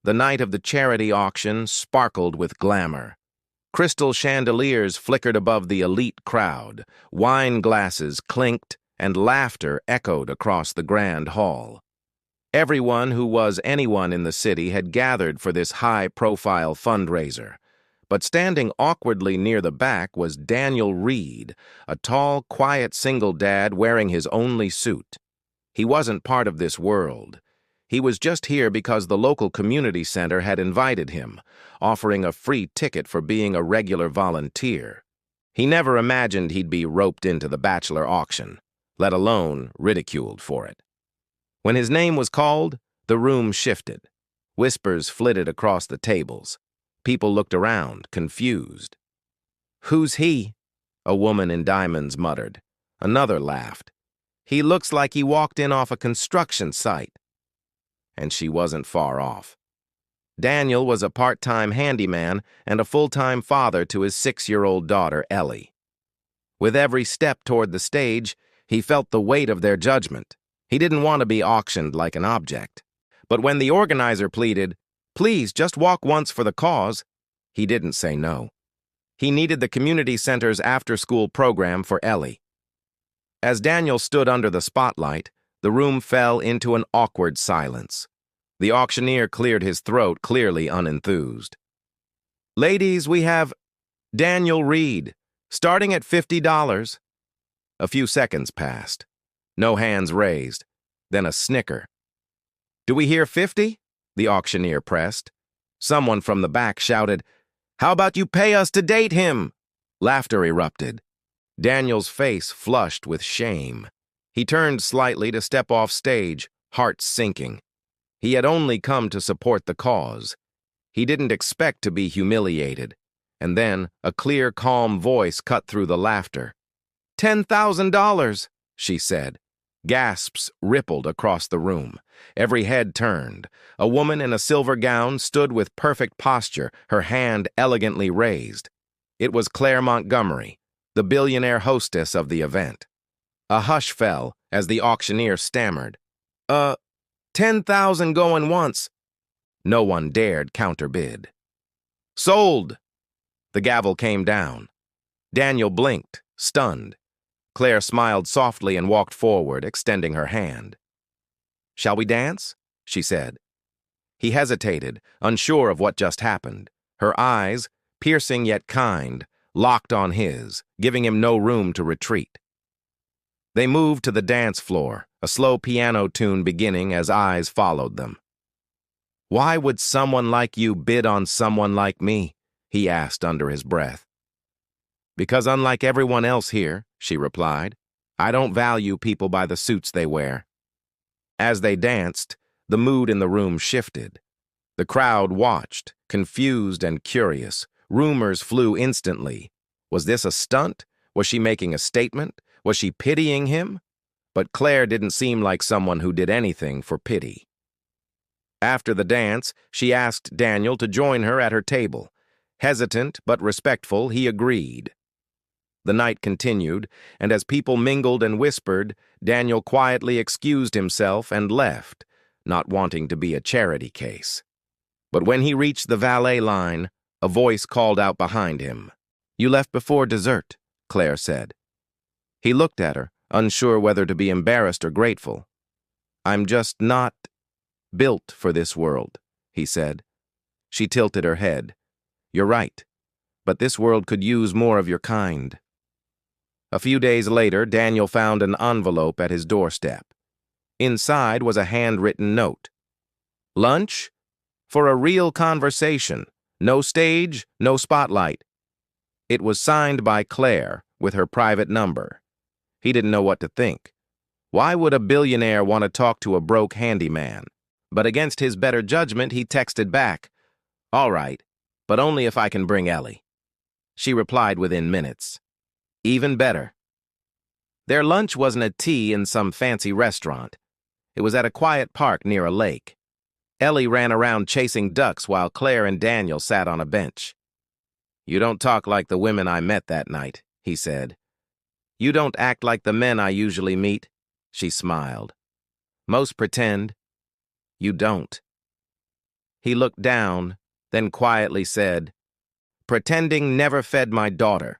The night of the charity auction sparkled with glamour. Crystal chandeliers flickered above the elite crowd, wine glasses clinked, and laughter echoed across the grand hall. Everyone who was anyone in the city had gathered for this high-profile fundraiser. But standing awkwardly near the back was Daniel Reed, a tall, quiet single dad wearing his only suit. He wasn't part of this world. He was just here because the local community center had invited him, offering a free ticket for being a regular volunteer. He never imagined he'd be roped into the bachelor auction, let alone ridiculed for it. When his name was called, the room shifted. Whispers flitted across the tables. People looked around, confused. "Who's he?" a woman in diamonds muttered. Another laughed. "He looks like he walked in off a construction site." And she wasn't far off. Daniel was a part-time handyman and a full-time father to his 6-year-old daughter, Ellie. With every step toward the stage, he felt the weight of their judgment. He didn't want to be auctioned like an object. But when the organizer pleaded, "Please, just walk once for the cause," he didn't say no. He needed the community center's after-school program for Ellie. As Daniel stood under the spotlight, the room fell into an awkward silence. The auctioneer cleared his throat, clearly unenthused. "Ladies, we have Daniel Reed, starting at $50. A few seconds passed. No hands raised. Then a snicker. "Do we hear 50? The auctioneer pressed. Someone from the back shouted, "How about you pay us to date him?" Laughter erupted. Daniel's face flushed with shame. He turned slightly to step off stage, heart sinking. He had only come to support the cause. He didn't expect to be humiliated. And then a clear, calm voice cut through the laughter. $10,000, she said. Gasps rippled across the room. Every head turned. A woman in a silver gown stood with perfect posture, her hand elegantly raised. It was Claire Montgomery, the billionaire hostess of the event. A hush fell as the auctioneer stammered. 10,000 going once." No one dared counterbid. "Sold!" The gavel came down. Daniel blinked, stunned. Claire smiled softly and walked forward, extending her hand. "Shall we dance?" she said. He hesitated, unsure of what just happened. Her eyes, piercing yet kind, locked on his, giving him no room to retreat. They moved to the dance floor, a slow piano tune beginning as eyes followed them. "Why would someone like you bid on someone like me?" he asked under his breath. "Because unlike everyone else here," she replied, "I don't value people by the suits they wear." As they danced, the mood in the room shifted. The crowd watched, confused and curious. Rumors flew instantly. Was this a stunt? Was she making a statement? Was she pitying him? But Claire didn't seem like someone who did anything for pity. After the dance, she asked Daniel to join her at her table. Hesitant but respectful, he agreed. The night continued, and as people mingled and whispered, Daniel quietly excused himself and left, not wanting to be a charity case. But when he reached the valet line, a voice called out behind him. "You left before dessert," Claire said. He looked at her, unsure whether to be embarrassed or grateful. "I'm just not built for this world," he said. She tilted her head. "You're right, but this world could use more of your kind." A few days later, Daniel found an envelope at his doorstep. Inside was a handwritten note. "Lunch? For a real conversation. No stage, no spotlight." It was signed by Claire, with her private number. He didn't know what to think. Why would a billionaire want to talk to a broke handyman? But against his better judgment, he texted back, "All right, but only if I can bring Ellie." She replied within minutes. "Even better." Their lunch wasn't a tea in some fancy restaurant. It was at a quiet park near a lake. Ellie ran around chasing ducks while Claire and Daniel sat on a bench. "You don't talk like the women I met that night," he said. "You don't act like the men I usually meet," she smiled. "Most pretend. You don't." He looked down, then quietly said, "Pretending never fed my daughter."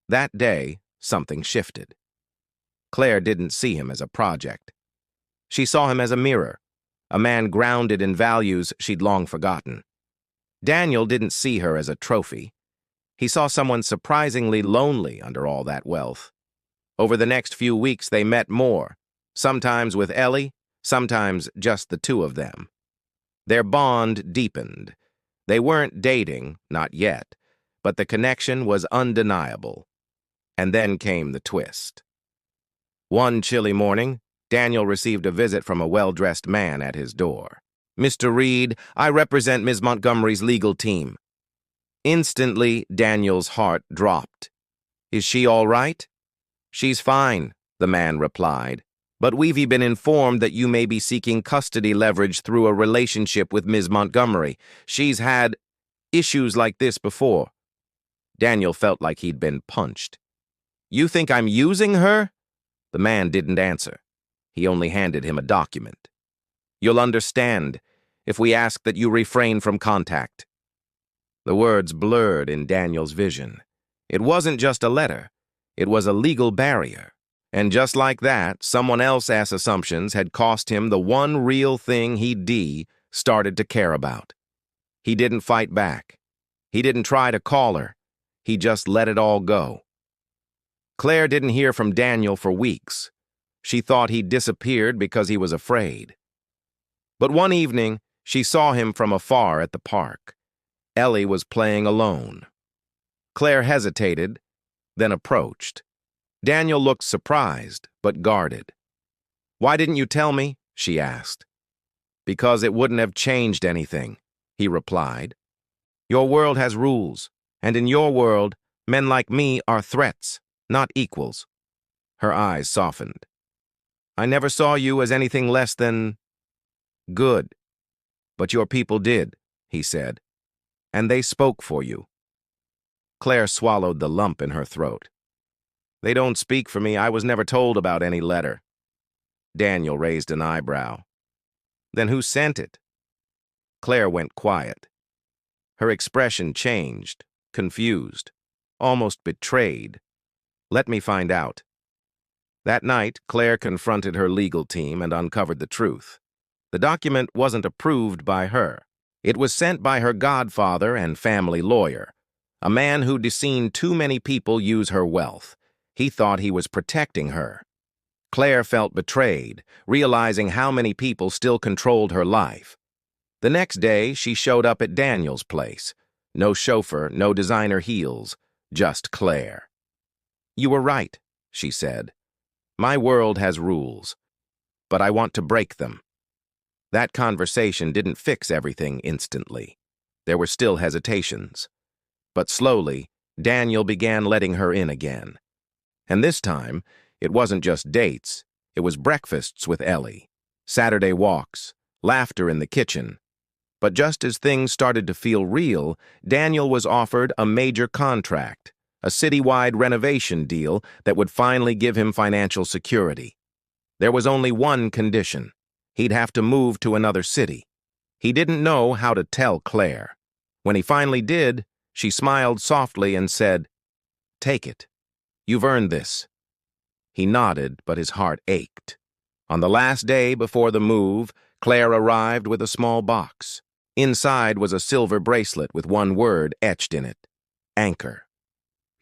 That day, something shifted. Claire didn't see him as a project. She saw him as a mirror, a man grounded in values she'd long forgotten. Daniel didn't see her as a trophy. He saw someone surprisingly lonely under all that wealth. Over the next few weeks, they met more, sometimes with Ellie, sometimes just the two of them. Their bond deepened. They weren't dating, not yet, but the connection was undeniable. And then came the twist. One chilly morning, Daniel received a visit from a well-dressed man at his door. "Mr. Reed, I represent Ms. Montgomery's legal team." Instantly, Daniel's heart dropped. "Is she all right?" "She's fine," the man replied. "But we've been informed that you may be seeking custody leverage through a relationship with Ms. Montgomery. She's had issues like this before." Daniel felt like he'd been punched. "You think I'm using her?" The man didn't answer. He only handed him a document. "You'll understand if we ask that you refrain from contact." The words blurred in Daniel's vision. It wasn't just a letter. It was a legal barrier. And just like that, someone else's assumptions had cost him the one real thing he'd started to care about. He didn't fight back. He didn't try to call her. He just let it all go. Claire didn't hear from Daniel for weeks. She thought he'd disappeared because he was afraid. But one evening, she saw him from afar at the park. Ellie was playing alone. Claire hesitated, then approached. Daniel looked surprised, but guarded. "Why didn't you tell me?" she asked. "Because it wouldn't have changed anything," he replied. "Your world has rules, and in your world, men like me are threats, not equals." Her eyes softened. "I never saw you as anything less than good. But your people did," he said, "and they spoke for you." Claire swallowed the lump in her throat. "They don't speak for me. I was never told about any letter." Daniel raised an eyebrow. "Then who sent it?" Claire went quiet. Her expression changed, confused, almost betrayed. "Let me find out." That night, Claire confronted her legal team and uncovered the truth. The document wasn't approved by her. It was sent by her godfather and family lawyer, a man who'd seen too many people use her wealth. He thought he was protecting her. Claire felt betrayed, realizing how many people still controlled her life. The next day, she showed up at Daniel's place. No chauffeur, no designer heels, just Claire. "You were right," she said. "My world has rules, but I want to break them." That conversation didn't fix everything instantly. There were still hesitations. But slowly, Daniel began letting her in again. And this time, it wasn't just dates. It was breakfasts with Ellie, Saturday walks, laughter in the kitchen. But just as things started to feel real, Daniel was offered a major contract, a citywide renovation deal that would finally give him financial security. There was only one condition. He'd have to move to another city. He didn't know how to tell Claire. When he finally did, she smiled softly and said, "Take it. You've earned this." He nodded, but his heart ached. On the last day before the move, Claire arrived with a small box. Inside was a silver bracelet with one word etched in it: Anchor.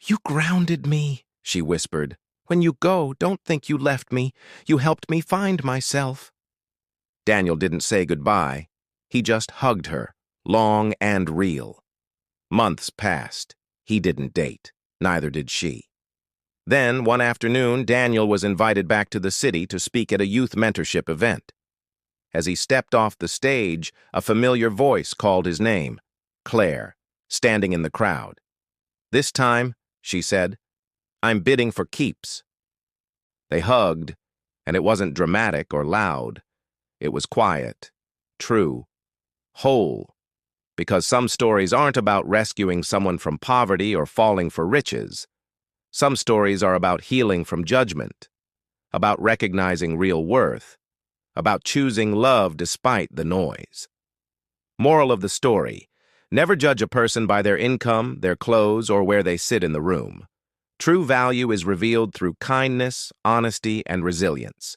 "You grounded me," she whispered. "When you go, don't think you left me. You helped me find myself." Daniel didn't say goodbye. He just hugged her, long and real. Months passed. He didn't date. Neither did she. Then, one afternoon, Daniel was invited back to the city to speak at a youth mentorship event. As he stepped off the stage, a familiar voice called his name, Claire, standing in the crowd. "This time," she said, "I'm bidding for keeps." They hugged, and it wasn't dramatic or loud. It was quiet, true, whole, because some stories aren't about rescuing someone from poverty or falling for riches. Some stories are about healing from judgment, about recognizing real worth, about choosing love despite the noise. Moral of the story: never judge a person by their income, their clothes, or where they sit in the room. True value is revealed through kindness, honesty, and resilience.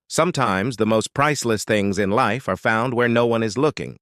Sometimes the most priceless things in life are found where no one is looking.